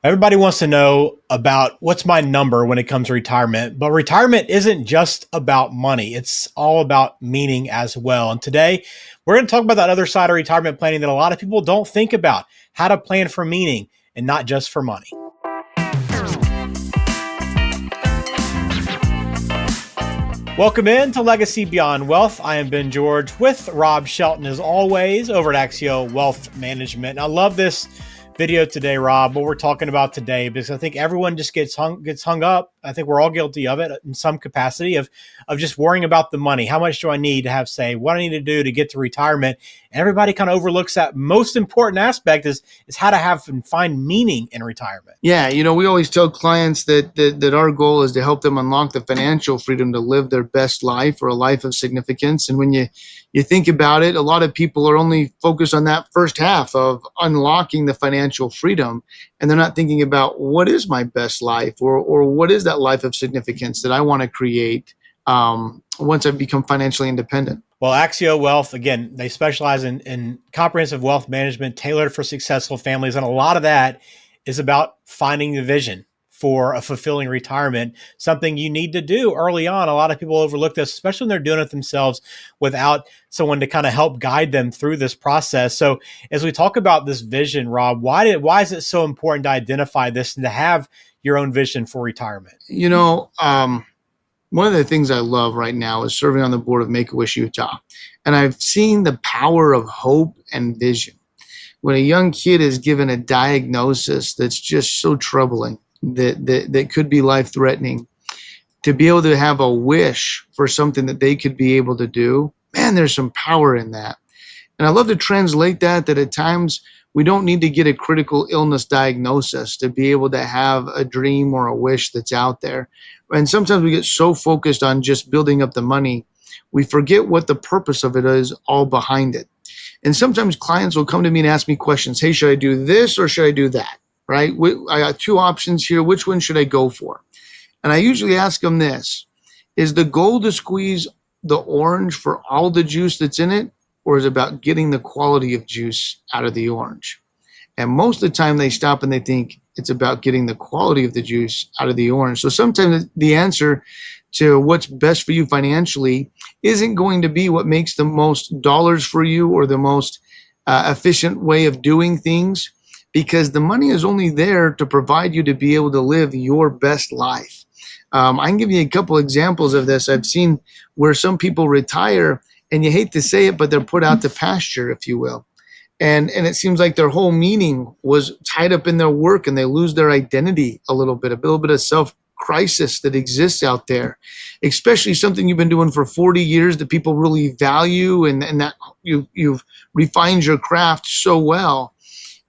Everybody wants to know about what's my number when it comes to retirement, but retirement isn't just about money. It's all about meaning as well. And today we're going to talk about that other side of retirement planning that a lot of people don't think about, how to plan for meaning and not just for money. Welcome in to Legacy Beyond Wealth. I am Ben George with Rob Shelton as always over at Axio Wealth Management. And I love this video today, Rob, what we're talking about today, because I think everyone just gets hung up. I think we're all guilty of it in some capacity of just worrying about the money. How much do I need to have say? What I need to do to get to retirement? And everybody kind of overlooks that most important aspect is how to have and find meaning in retirement. Yeah, we always tell clients that our goal is to help them unlock the financial freedom to live their best life or a life of significance. And when you think about it, a lot of people are only focused on that first half of unlocking the financial freedom, and they're not thinking about what is my best life or what is that life of significance that I want to create once I've become financially independent. Well, Axio Wealth, again, they specialize in comprehensive wealth management tailored for successful families. And a lot of that is about finding the vision for a fulfilling retirement, something you need to do early on. A lot of people overlook this, especially when they're doing it themselves without someone to kind of help guide them through this process. So as we talk about this vision, Rob, why is it so important to identify this and to have your own vision for retirement? One of the things I love right now is serving on the board of Make-A-Wish Utah. And I've seen the power of hope and vision. When a young kid is given a diagnosis that's just so troubling, that could be life-threatening, to be able to have a wish for something that they could be able to do, man, there's some power in that. And I love to translate that at times we don't need to get a critical illness diagnosis to be able to have a dream or a wish that's out there. And sometimes we get so focused on just building up the money, we forget what the purpose of it is all behind it. And sometimes clients will come to me and ask me questions. Hey, should I do this or should I do that? Right? I got two options here. Which one should I go for? And I usually ask them this: is the goal to squeeze the orange for all the juice that's in it, or is it about getting the quality of juice out of the orange? And most of the time they stop and they think it's about getting the quality of the juice out of the orange. So sometimes the answer to what's best for you financially isn't going to be what makes the most dollars for you or the most efficient way of doing things, because the money is only there to provide you to be able to live your best life. I can give you a couple examples of this. I've seen where some people retire, and you hate to say it, but they're put out to pasture, if you will. And it seems like their whole meaning was tied up in their work, and they lose their identity a little bit of self-crisis that exists out there, especially something you've been doing for 40 years that people really value, and that you've refined your craft so well.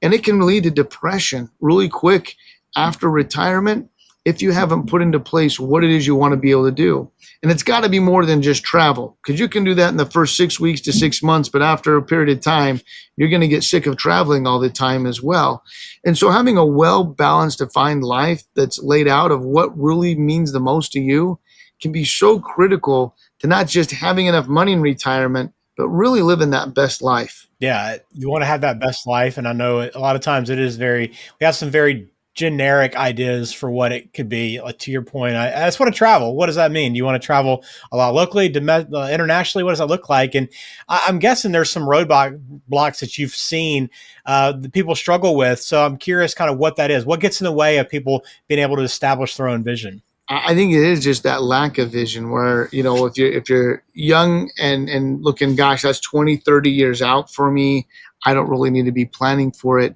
And it can lead to depression really quick after retirement if you haven't put into place what it is you want to be able to do. And it's got to be more than just travel, because you can do that in the first 6 weeks to 6 months, but after a period of time, you're going to get sick of traveling all the time as well. And so having a well-balanced, defined life that's laid out of what really means the most to you can be so critical to not just having enough money in retirement, but really living that best life. Yeah, you want to have that best life. And I know a lot of times we have some very generic ideas for what it could be. Like, to your point, I just want to travel. What does that mean? Do you want to travel a lot locally, internationally? What does that look like? And I'm guessing there's some roadblocks that you've seen that people struggle with. So I'm curious kind of what that is. What gets in the way of people being able to establish their own vision? I think it is just that lack of vision where, if you're young and looking, gosh, that's 20, 30 years out for me, I don't really need to be planning for it.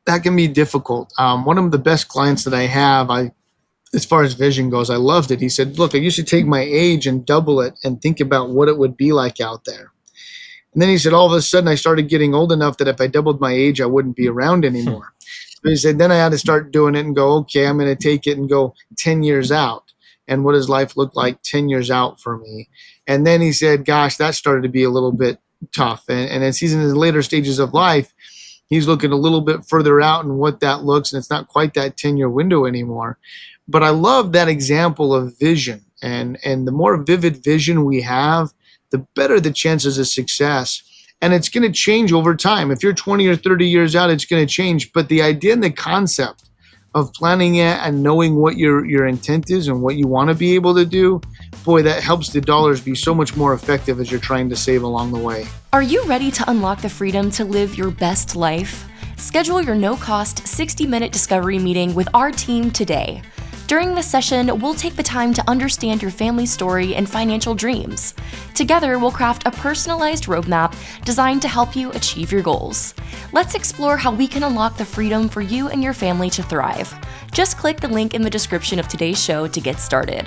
That can be difficult. One of the best clients that I have, as far as vision goes, I loved it. He said, look, I used to take my age and double it and think about what it would be like out there. And then he said, all of a sudden I started getting old enough that if I doubled my age, I wouldn't be around anymore. So he said, then I had to start doing it and go, okay, I'm going to take it and go 10 years out. And what does life look like 10 years out for me? And then he said, gosh, that started to be a little bit tough. And as he's in his later stages of life, he's looking a little bit further out and what that looks, and it's not quite that 10-year window anymore. But I love that example of vision. And the more vivid vision we have, the better the chances of success. And it's going to change over time. If you're 20 or 30 years out, it's going to change. But the idea and the concept of planning it and knowing what your intent is and what you want to be able to do, boy, that helps the dollars be so much more effective as you're trying to save along the way. Are you ready to unlock the freedom to live your best life? Schedule your no-cost 60-minute discovery meeting with our team today. During this session, we'll take the time to understand your family story and financial dreams. Together, we'll craft a personalized roadmap designed to help you achieve your goals. Let's explore how we can unlock the freedom for you and your family to thrive. Just click the link in the description of today's show to get started.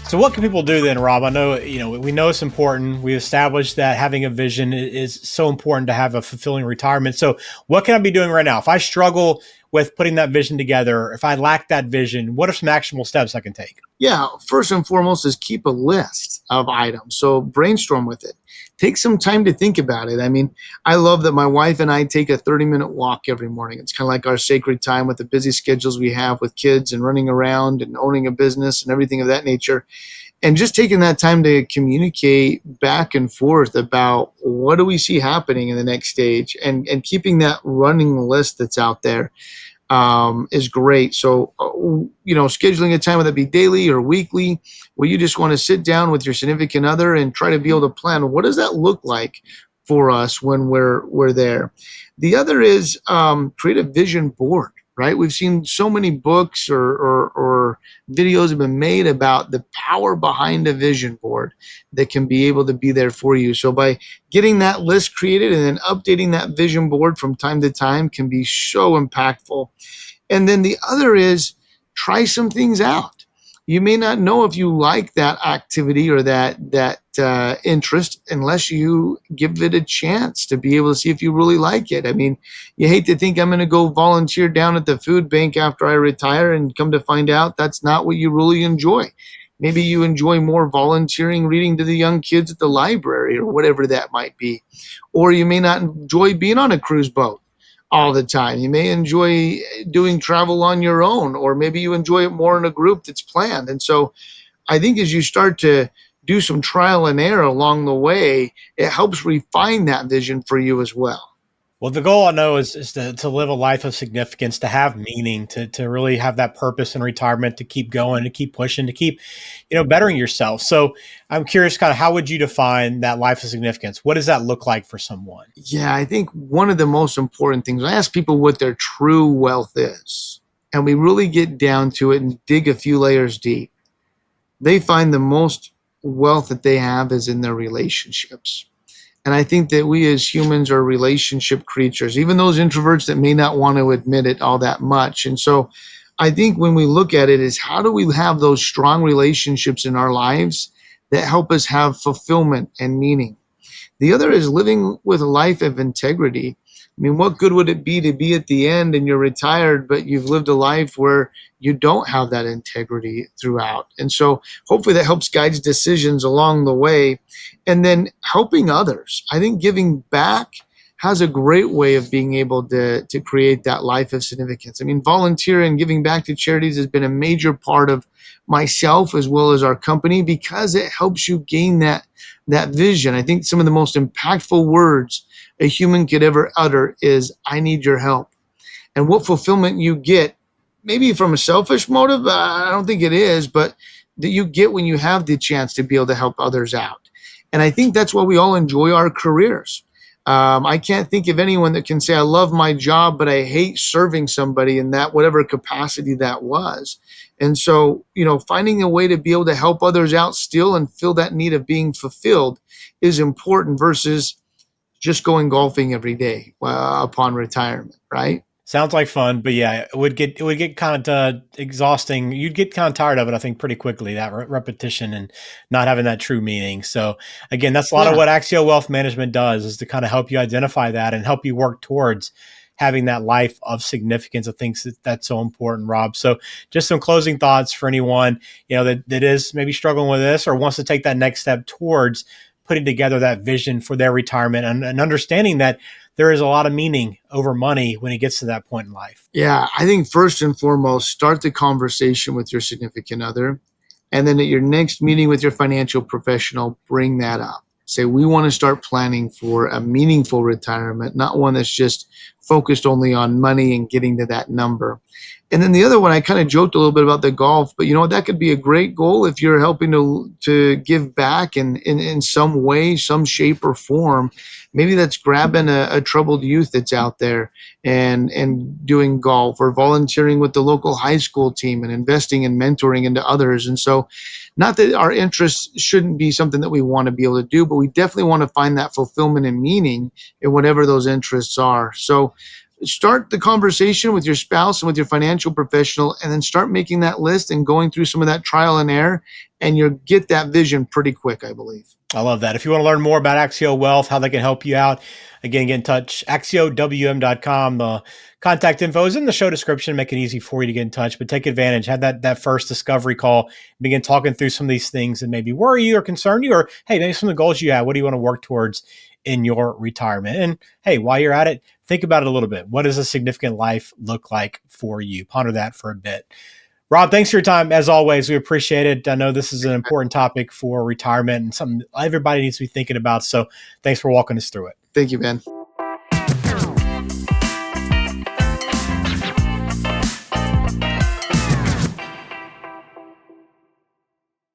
So what can people do then, Rob? I know, we know it's important. We established that having a vision is so important to have a fulfilling retirement. So what can I be doing right now? If I struggle with putting that vision together, if I lack that vision, what are some actionable steps I can take? Yeah, first and foremost is keep a list of items. So brainstorm with it. Take some time to think about it. I mean, I love that my wife and I take a 30-minute walk every morning. It's kind of like our sacred time with the busy schedules we have with kids and running around and owning a business and everything of that nature. And just taking that time to communicate back and forth about what do we see happening in the next stage, and keeping that running list that's out there is great. So, scheduling a time, whether it be daily or weekly, where you just want to sit down with your significant other and try to be able to plan, what does that look like for us when we're there? The other is create a vision board, right? We've seen so many books or videos have been made about the power behind a vision board that can be able to be there for you. So by getting that list created and then updating that vision board from time to time can be so impactful. And then the other is try some things out. You may not know if you like that activity or that interest unless you give it a chance to be able to see if you really like it. I mean, you hate to think I'm going to go volunteer down at the food bank after I retire and come to find out that's not what you really enjoy. Maybe you enjoy more volunteering, reading to the young kids at the library or whatever that might be. Or you may not enjoy being on a cruise boat all the time. You may enjoy doing travel on your own, or maybe you enjoy it more in a group that's planned. And so I think as you start to do some trial and error along the way, it helps refine that vision for you as well. Well, the goal I know is to live a life of significance, to have meaning, to really have that purpose in retirement, to keep going, to keep pushing, to keep, bettering yourself. So I'm curious, kind of, how would you define that life of significance? What does that look like for someone? Yeah, I think one of the most important things, I ask people what their true wealth is, and we really get down to it and dig a few layers deep. They find the most wealth that they have is in their relationships. And I think that we as humans are relationship creatures, even those introverts that may not want to admit it all that much. And so I think when we look at it is, how do we have those strong relationships in our lives that help us have fulfillment and meaning? The other is living with a life of integrity. I mean, what good would it be to be at the end and you're retired, but you've lived a life where you don't have that integrity throughout? And so hopefully that helps guide decisions along the way. And then helping others. I think giving back has a great way of being able to create that life of significance. I mean, volunteering and giving back to charities has been a major part of myself as well as our company, because it helps you gain that vision. I think some of the most impactful words a human could ever utter is, I need your help. And what fulfillment you get, maybe from a selfish motive, I don't think it is, but that you get when you have the chance to be able to help others out. And I think that's why we all enjoy our careers. I can't think of anyone that can say, I love my job, but I hate serving somebody in that whatever capacity that was. And so, finding a way to be able to help others out still and feel that need of being fulfilled is important versus just going golfing every day upon retirement, right? Sounds like fun, but yeah, it would get kind of exhausting. You'd get kind of tired of it, I think, pretty quickly, that repetition and not having that true meaning. So again, that's a lot of what Axio Wealth Management does, is to kind of help you identify that and help you work towards having that life of significance. I think that's so important, Rob. So just some closing thoughts for anyone, that is maybe struggling with this or wants to take that next step towards putting together that vision for their retirement and understanding that there is a lot of meaning over money when it gets to that point in life. Yeah, I think first and foremost, start the conversation with your significant other. And then at your next meeting with your financial professional, bring that up. say we want to start planning for a meaningful retirement, not one that's just focused only on money and getting to that number. And then the other one, I kind of joked a little bit about the golf, but you know what? That could be a great goal if you're helping to give back in some way, some shape or form. Maybe that's grabbing a troubled youth that's out there and doing golf, or volunteering with the local high school team and investing and mentoring into others. And so, not that our interests shouldn't be something that we want to be able to do, but we definitely want to find that fulfillment and meaning in whatever those interests are. So start the conversation with your spouse and with your financial professional, and then start making that list and going through some of that trial and error, and you'll get that vision pretty quick, I believe. I love that. If you want to learn more about Axio Wealth, how they can help you out, again, get in touch, axiowm.com. The contact info is in the show description. Make it easy for you to get in touch, but take advantage. Have that first discovery call, begin talking through some of these things that maybe worry you or concern you, or hey, maybe some of the goals you have. What do you want to work towards in your retirement? And hey, while you're at it, think about it a little bit. What does a significant life look like for you? Ponder that for a bit. Rob, thanks for your time. As always, we appreciate it. I know this is an important topic for retirement and something everybody needs to be thinking about. So thanks for walking us through it. Thank you, Ben.